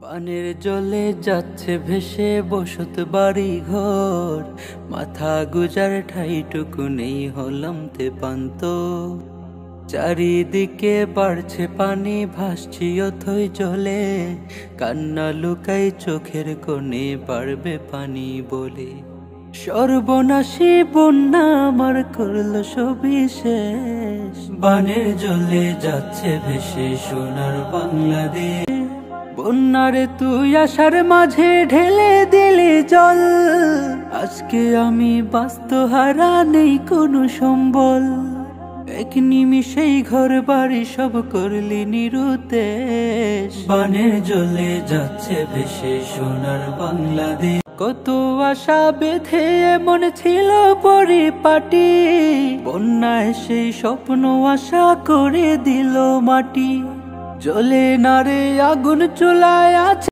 বানের জলে যাচ্ছে ভেসে বসত বাড়ি ঘর, মাথা গুজার ঠাইটুকু নেই হলাম তেপান্ত। চারিদিকে বাড়ছে পানি, ভাসছি অথই জলে, কান্না লুকাই চোখের কোণে, বাড়বে পানি বলে। সর্বনাশী বন্যা আমার করলো সবই শেষ, বানের জলে যাচ্ছে ভেসে সোনার বাংলাদেশ। বন্যারে তুই আসার মাঝে ঢেলে দিলি জল, আজকে আমি বাস্তুহারা, নেই কোনো সম্বল। এক নিমিষেই ঘর বাড়ি সব করলি নিরুদ্দেশ, বানের জলে যাচ্ছে ভেসে সোনার বাংলাদেশ। কত আশা বেঁধে এমন ছিল পরিপাটি, বন্যায় সেই স্বপ্ন আশা করে দিল মাটি। জ্বলে না রে আগুন চুলায় আছে